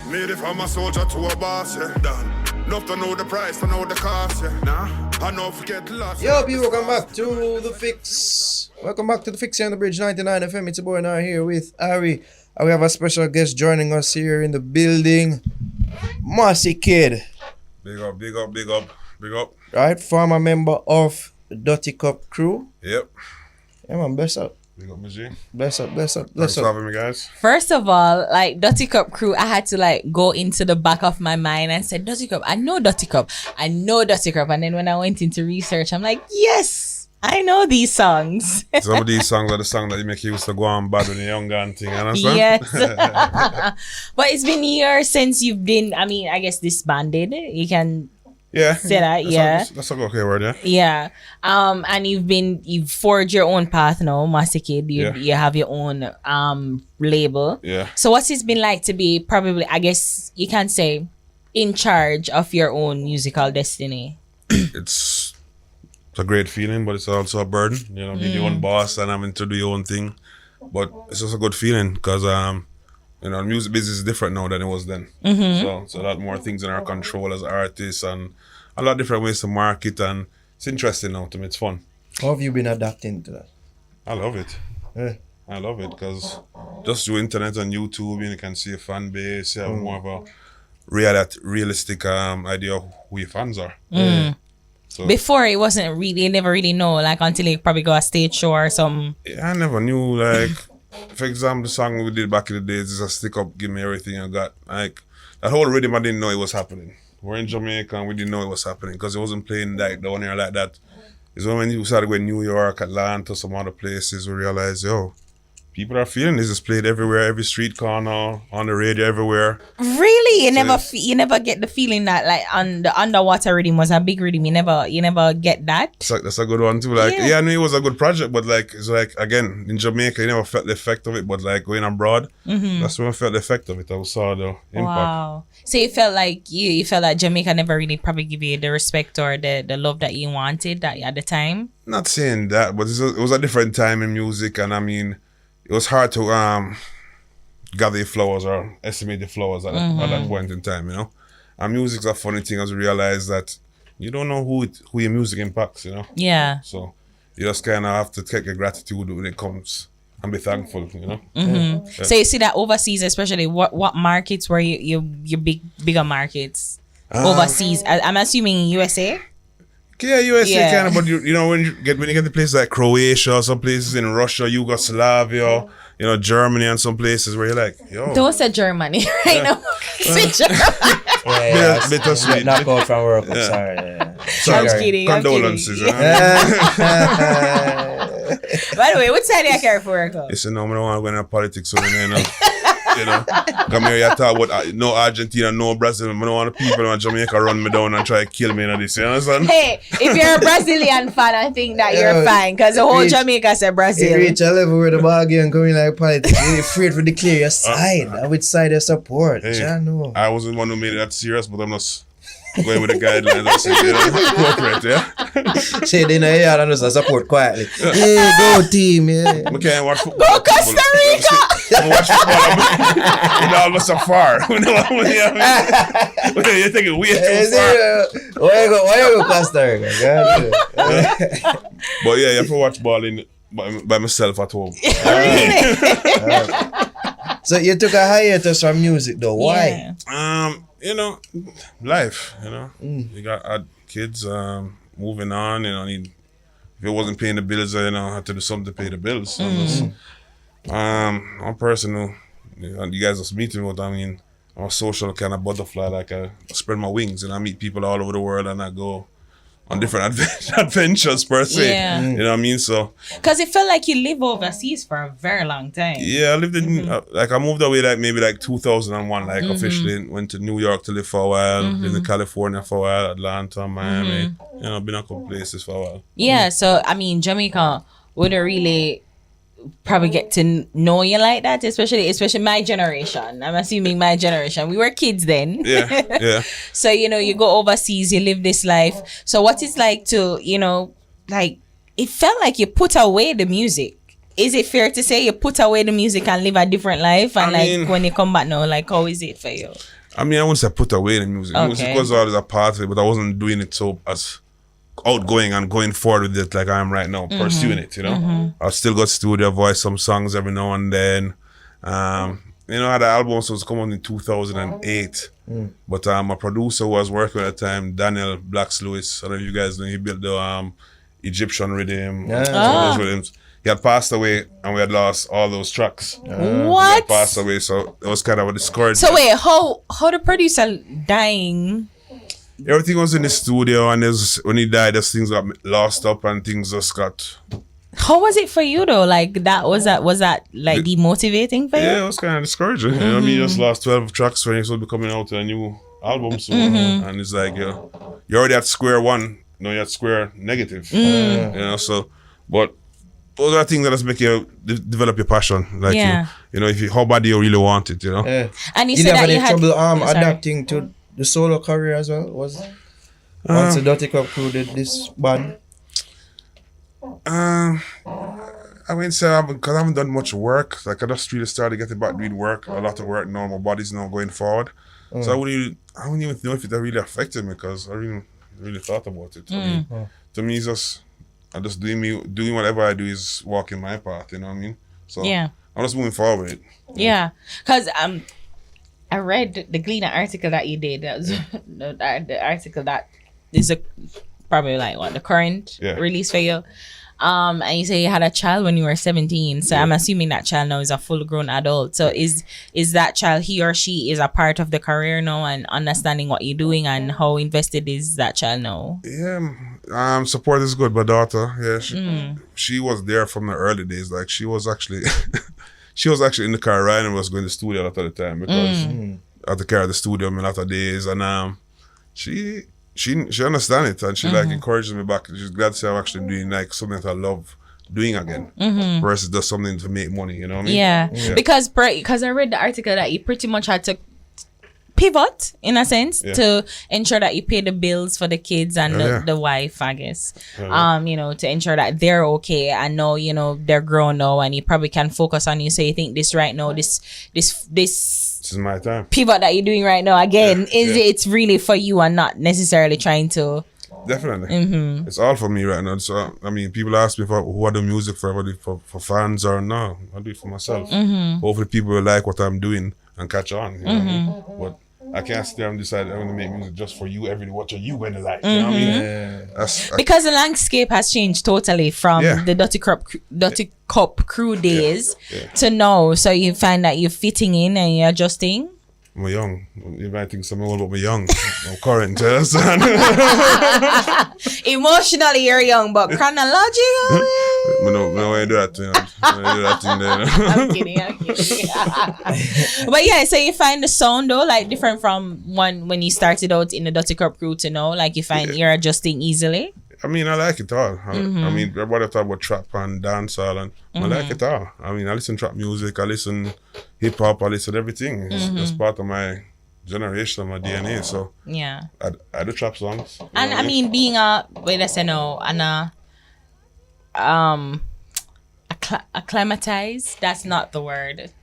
Made it from a soldier to a boss, yeah. Done. Enough to know the price, to know the cost, yeah. Nah, I know forget lost. Yo, people, welcome back to The Fix. Welcome back to The Fix here on the Bridge 99 FM. It's a boy now here with Ari. And we have a special guest joining us here in the building, Mossy Kid. Big up, big up, big up, big up. Right, former member of the Dutty Cup crew. Yep. Yeah, man, bless up. Big up, Mijay. Bless up, bless up, Thanks bless for up. having me, guys. First of all, like Dutty Cup crew, I had to like go into the back of my mind and said, Dutty Cup, I know Dutty Cup. I know Dutty Cup. And then when I went into research, I'm like, yes, I know these songs. Some of these songs are the songs that you make you used to go on bad when you're younger and thing, you understand? Yes. But it's been years since you've been, I mean, I guess disbanded. You can Yeah. say that, yeah. That's a okay word, yeah. Yeah. And you've forged your own path now, Mossy Kid. You have your own label. Yeah. So what's it been like to be probably, I guess you can say, in charge of your own musical destiny? It's a great feeling, but it's also a burden. You know, being your own boss and having to do your own thing. But it's just a good feeling because you know, the music business is different now than it was then. So a lot more things in our control as artists and a lot of different ways to market, and it's interesting now to me. It's fun. How have you been adapting to that? I love it. Yeah. I love it because just through internet and YouTube, you can see a fan base, you have more of a realistic idea of who your fans are. So, Before it wasn't really, you never really know, like until you probably go a stage show or something. I never knew, like, for example, the song we did back in the days is a stick up, give me everything I got. Like, that whole rhythm, I didn't know it was happening. We're in Jamaica and we didn't know it was happening because it wasn't playing like down here like that. It's when you started going New York, Atlanta, some other places, we realized, yo, people are feeling this. It's played everywhere, every street corner, on the radio, everywhere. Really? You never get the feeling that like on the underwater rhythm was a big rhythm. You never get that. That's a good one too. Like, yeah, I knew it was a good project, but like, it's like, again, in Jamaica, you never felt the effect of it, but like going abroad, that's when I felt the effect of it. I saw the impact. Wow. So you felt like you felt like Jamaica never really probably give you the respect or the love that you wanted that at the time? Not saying that, but it was a different time in music, and I mean, it was hard to gather your flowers or estimate the flowers at that point in time, you know. And music's a funny thing as we realize that you don't know who your music impacts, you know. Yeah. So you just kind of have to take your gratitude when it comes and be thankful, you know. Yeah. So you see that overseas, especially, what markets were your bigger markets overseas? I'm assuming USA. Yeah, USA kind of, but you know when you get to places like Croatia, some places in Russia, Yugoslavia, you know, Germany, and some places where you're like, yo. Don't say Germany right now. Say Germany. Bittersweet. Knock out from World Cup, sorry. Sorry. I'm kidding. Condolences. By the way, what side do you care for World Cup? You see, no, I don't want to go into politics, so you know, come here, you talk about no Argentina, no Brazil. I don't want the people in Jamaica run me down and try to kill me in this, you understand? Hey, if you're a Brazilian fan, I think that you're fine, because the whole Jamaica said Brazil. You reach a level where the ball game coming like politics, you're afraid to declare your side. And which side you support? Hey, know. I wasn't one who made it that serious, but I'm just going with the guidelines. I say, you know, corporate, yeah? Say they know yeah, and just support quietly. Hey, go team, yeah. We can't watch football. Go Costa Rica! We watch football. We all go so far. You're thinking way too far. Why you go Costa Rica? But yeah, you have to watch ball by myself at home. So you took a hiatus from music though. Why? Yeah. You know, life, you know. You got kids, moving on, you know, if it wasn't paying the bills, you know, I had to do something to pay the bills. So I'm a person who, you guys just meet me, but I mean, I'm a social kind of butterfly, like I spread my wings and I meet people all over the world and I go on different adventures per se. Yeah. You know what I mean? So, because it felt like you lived overseas for a very long time. yeah, I lived in, like I moved away maybe 2001, like officially went to New York to live for a while, lived in California for a while, Atlanta, Miami, you know, been a couple places for a while. Yeah, so I mean, Jamaica wouldn't really probably get to know you like that, especially my generation. I'm assuming my generation. We were kids then. Yeah. So, you know, you go overseas, you live this life. So what it's like to, you know, like, it felt like you put away the music is it fair to say you put away the music and live a different life? And when you come back now, like, how is it for you? I mean, I wouldn't say put away the music. Okay. Music was always a part of it, but I wasn't doing it so as outgoing and going forward with it like I am right now, pursuing it, you know. I've still got studio voice, some songs every now and then. You know, I had an album so it was coming in 2008. But my producer who I was working at the time, Daniel Blacks Lewis, I don't know if you guys know, he built the Egyptian rhythm, some of those rhythms. He had passed away and we had lost all those tracks. He What? had passed away, so it was kind of a discouragement. So wait, how the producer dying? Everything was in the studio, and when he died, those things got lost up and things just got... How was it for you though? Like was that like demotivating for you? Yeah, it was kind of discouraging. You know, I mean, you just lost 12 tracks when you're supposed to be coming out with a new album soon, and it's like you're already at square one. No, you're at square negative. You know, so but those are things that just make you develop your passion. Like you know, how bad do you really want it? You know. Yeah. And you Did said you have that you any had trouble sorry. adapting to the solo career as well? Was once the Dutty Cup crew did this band? I wouldn't say because I haven't done much work. Like I just really started getting back doing work, a lot of work now. My body's now going forward, so I wouldn't even know if it really affected me because I really thought about it. To me, it's just I just doing whatever I do is walking my path. You know what I mean? So I'm just moving forward with it. Yeah, because I read the Gleaner article that you did. That was the article that is probably like the current release for you. And you say you had a child when you were 17. So I'm assuming that child now is a full-grown adult. So is that child, he or she is a part of the career now and understanding what you're doing, and how invested is that child now? Yeah, support is good. My daughter, she was there from the early days. Like she was actually in the car riding and was going to the studio a lot of the time because I had to carry the studio a lot of days, and she understands it, and she like encourages me back. She's glad to see I'm actually doing like something that I love doing again versus just something to make money, you know what I mean? Yeah. Because I read the article that you pretty much had to pivot in a sense to ensure that you pay the bills for the kids and the wife, I guess. You know, to ensure that they're okay and know, you know, they're grown now and you probably can focus on you. So you think this right now, this is my time. Pivot that you're doing right now again, it's really for you and not necessarily trying to... Definitely. It's all for me right now. So, I mean, people ask me who I do music for, whether for fans or no. I do it for myself. Hopefully people will like what I'm doing and catch on. You know what I mean? But I can't stay and decide I'm going to make music just for you. What are you going to like? You know what I mean? Because the landscape has changed totally from the Dutty Cup crew days to now. So you find that you're fitting in and you're adjusting. I'm young. You might think something about me young. I'm current, understand? Emotionally, you're young, but chronologically... No way to do that, you know. I do that thing there. I'm kidding. But yeah, so you find the sound though, like different from when you started out in the Dutty Cup crew to now, like you find you're adjusting easily? I mean, I like it all. I mean, everybody talk about trap and dancehall, and I like it all. I mean, I listen to trap music, I listen hip hop, I listen to everything. It's part of my generation, my DNA. So yeah, I do trap songs. And I mean, being acclimatized, that's not the word.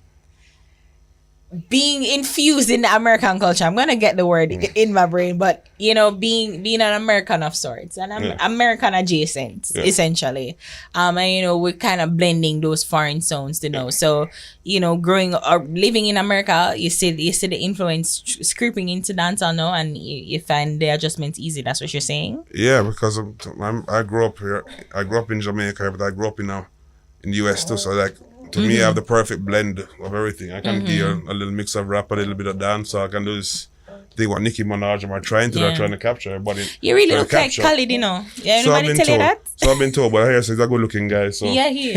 Being infused in the American culture, I'm gonna get the word in my brain, but you know, being an American of sorts, and American adjacent, essentially. And you know, we're kind of blending those foreign sounds to know. So you know, growing or living in America, you see the influence creeping into dancehall now, and you find the adjustments easy. That's what you're saying? Yeah, because I grew up here. I grew up in Jamaica, but I grew up in the US too. So like. To me, I have the perfect blend of everything. I can do a little mix of rap, a little bit of dance, so I can do this thing what Nicki Minaj am trying to capture everybody. You really look like Khalid, you know. Yeah, so anybody tell you that? So I've been told, but I hear he's a good looking guy. So yeah, he is.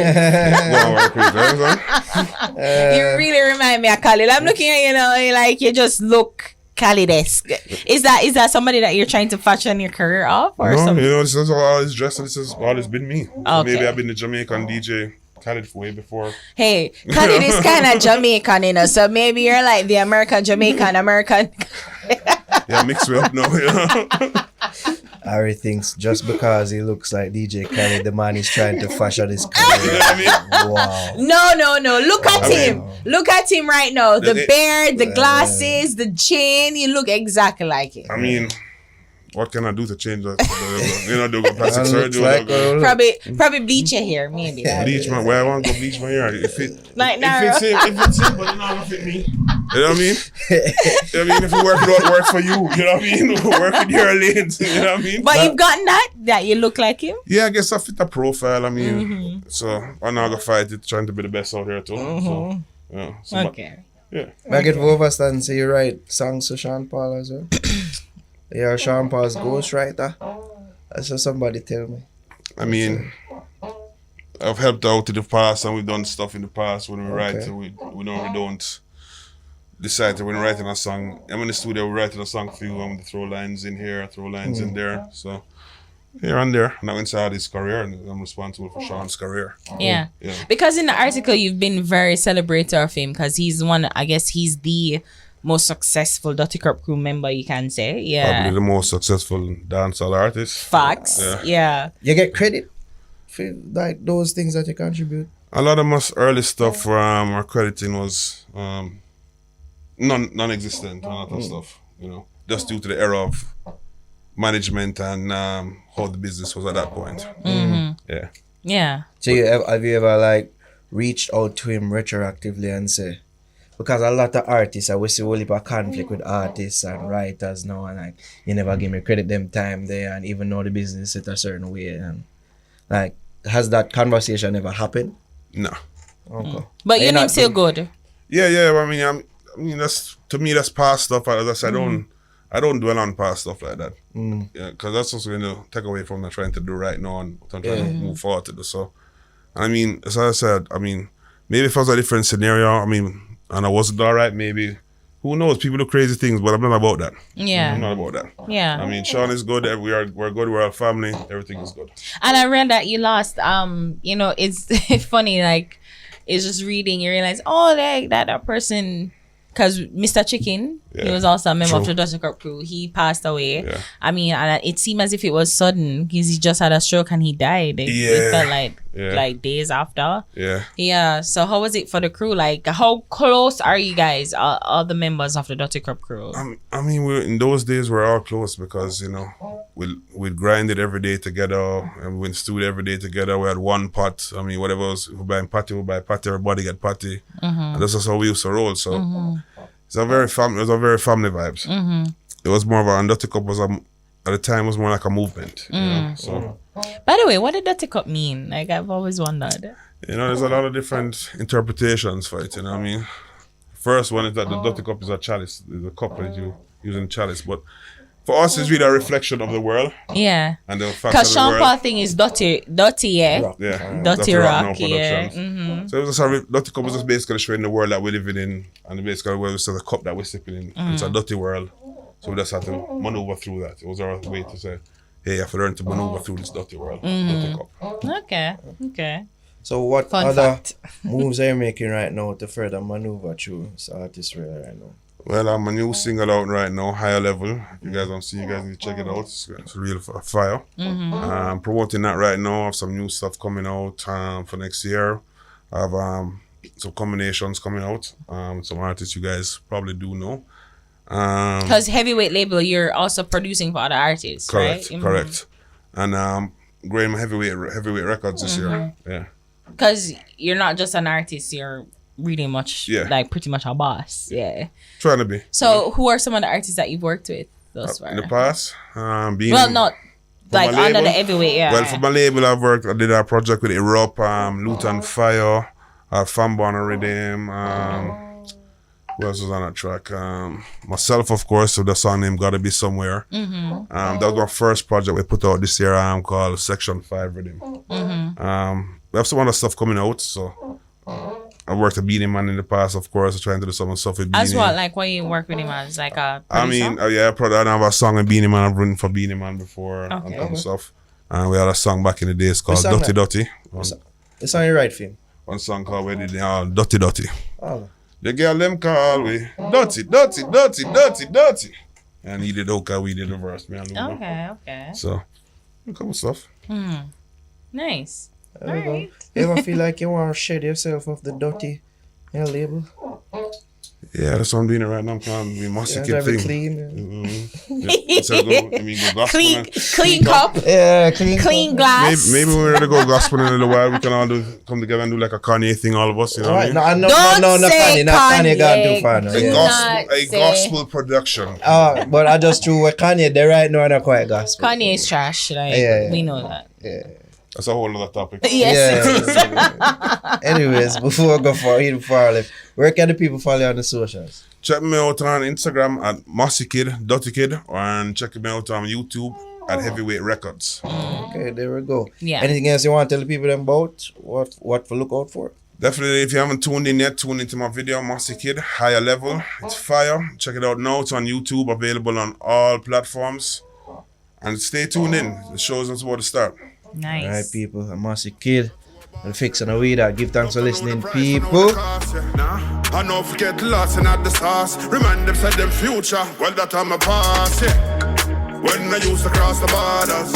You really remind me of Khalid. I'm looking at you now, like you just look Khalid-esque. Is that somebody that you're trying to fashion your career off, or no? something? You know, this is all his dress, and this has always been me. So Okay. maybe I've been the Jamaican DJ. Khalid way before. Hey, Khalid is kind of Jamaican, you know, so maybe you're like the American. Yeah, mix me up now, you know. Ari thinks just because he looks like DJ Khaled, the man is trying to fashion his career. You know what I mean? Wow. No. Look at him. Look at him right now. The The- beard, the glasses, the chin. You look exactly like him. I mean, what can I do to change that? Do plastic That looks surgery. like Probably bleach your hair, maybe. Bleach my where I want to go bleach my hair. If it's simple, then not fit me. You know what I mean? I mean, if you work it out, work for you. You know what I mean? Work with your lanes. You know what I mean? But you've gotten that you look like him. Yeah, I guess I fit the profile. I mean, so I'm not gonna fight it, trying to be the best out here too. So, yeah. So Okay. yeah. I get to understand, so you write songs to Sean Paul as well? You're Sean Paul's ghostwriter? That's what somebody tell me. I mean, I've helped out in the past, and we've done stuff in the past when we write. So we normally don't decide that when we're writing a song. I'm in the studio, we're writing a song for you. I'm going to throw lines in here, throw lines in there. So here and there. Now inside his career, and I'm responsible for Sean's career. Yeah. Yeah. Because in the article, you've been very celebratory of him because he's he's the most successful Dutty Cup crew member, you can say. Yeah. Probably the most successful dancehall artist. Facts. Yeah. Yeah. You get credit for like those things that you contribute? A lot of my early stuff our crediting was non-existent, a lot of stuff, just due to the era of management and how the business was at that point. Yeah. Yeah. So have you ever like reached out to him retroactively and say, because a lot of artists, we see a whole heap of conflict with artists and writers now, and like you never give me credit them time there, and even know the business it a certain way, and like has that conversation ever happened? No. Okay. But your You're name's not- still good. Yeah. I mean, that's to me that's past stuff. As I said, I don't dwell on past stuff like that. Yeah, because that's also going to take away from what I'm trying to do right now and what I'm trying to move forward to do. So, I mean, as I said, I mean, maybe if it was a different scenario, I mean, and I wasn't all right, maybe. Who knows? People do crazy things, but I'm not about that. Yeah. I'm not about that. Yeah. I mean, Sean is good. We're good. We're a family. Everything is good. And I read that you lost. It's funny. Like, it's just reading. You realize, like that person, because Mr. Chicken, he Yeah. was also a member of True. the Dutty Cup crew. He passed away. Yeah. I mean, and it seemed as if it was sudden because he just had a stroke and he died. It Yeah. felt like Yeah. days after. Yeah. Yeah. So how was it for the crew? Like, how close are you guys? All the members of the Dutty Cup crew. I mean, in those days we're all close because we grinded every day together and we went studio every day together. We had one pot. I mean, whatever was, if we're buying patty, we buy patty. Everybody get patty, and that's just how we used to roll. So it's a very family. It was a very family vibes. It was more of a Dutty Cup was at the time was more like a movement. So By the way, what did Dutty Cup mean? Like, I've always wondered. there's a lot of different interpretations for it. I mean, first one is that the Dutty Cup is a chalice. It's a cup that you use in chalice, but for us, it's really a reflection of the world Yeah. and the fact Because of the Sean world. Paul thing is Dutty, yeah. Rock. Yeah, Dutty Rock Rock, Now yeah. Productions. So it was just Dutty Cup was just basically showing the world that we're living in, and basically where it's a cup that we're sipping in. It's a dirty world, so we just had to maneuver through that. It was our way to say, hey, you have to learn to maneuver through this dirty world. Dutty Cup. Okay. So what Fun other fact. moves are you making right now to further maneuver through this artist really right now? Well, I'm a new single out right now, Higher Level. If you guys don't see, you guys need to check it out. It's real fire. I'm promoting that right now. I have some new stuff coming out for next year. I have some combinations coming out. Some artists you guys probably do know. Because Heavyweight label, you're also producing for other artists, Correct, right? correct. And growing my heavyweight records this year. Yeah. Because you're not just an artist, you're really much, like, pretty much a boss. Yeah. Trying to be. So, who are some of the artists that you've worked with thus far? In the past, being Well, not like my under label? the Heavyweight, yeah. Well, for my label, I did a project with Erupt, Luton Fire, Fanborn Rhythm. Who else was on that track? Myself, of course, with the song name Gotta Be Somewhere. That was my first project we put out this year called Section 5 Rhythm. We have some other stuff coming out, so I worked with Beanie Man in the past, of course, trying to do some stuff with Beanie. As what? Like, when you work with him as like a producer? I mean, I have a song with Beanie Man. I've written for Beanie Man before and stuff. And we had a song back in the days called song Dutty that? Dutty. It's on your right film. One song called we did Dutty Dutty. Oh. The girl them call we Dutty, Dutty, Dutty, Dutty, Dutty. And he did the hook, and we did the verse. Me and Luma. Okay. So, a couple stuff. Nice. There we go. Alright. You ever feel like you want to shed yourself off the Dutty label? Yeah, that's what I'm doing it right now. I'm trying to be Mossy Kid Have it thing. clean. Go gospel. Clean cup, Yeah, clean. clean glass. Maybe when we're ready to go gospel in a little while, we can all come together and do like a Kanye thing, all of us. You know what I Alright, mean? no, Don't not say Kanye. Not Kanye gone too far now. A Yeah. gospel, a say- gospel production. But I just threw with Kanye. They right now not quite gospel. Kanye is trash. Like Yeah. we know that. That's a whole other topic. Yes. Yeah. Anyways, before I go even far left, where can the people follow you on the socials? Check me out on Instagram at Mossy Kid, Dutty Kid, and check me out on YouTube at Heavyweight Records. Okay, there we go. Yeah. Anything else you want to tell the people about? What to look out for? Definitely, if you haven't tuned in yet, tune into my video, Mossy Kid, Higher Level. It's fire. Check it out now. It's on YouTube, available on all platforms. And stay tuned in. The show's not about to start. Nice. Alright, people. I'm Mossy Kid. And Fix and a weed out. Give thanks for listening, people. I know forget lost and not the sauce. Remind them said them future. Well, that I'm a past, yeah. When I used to cross the borders.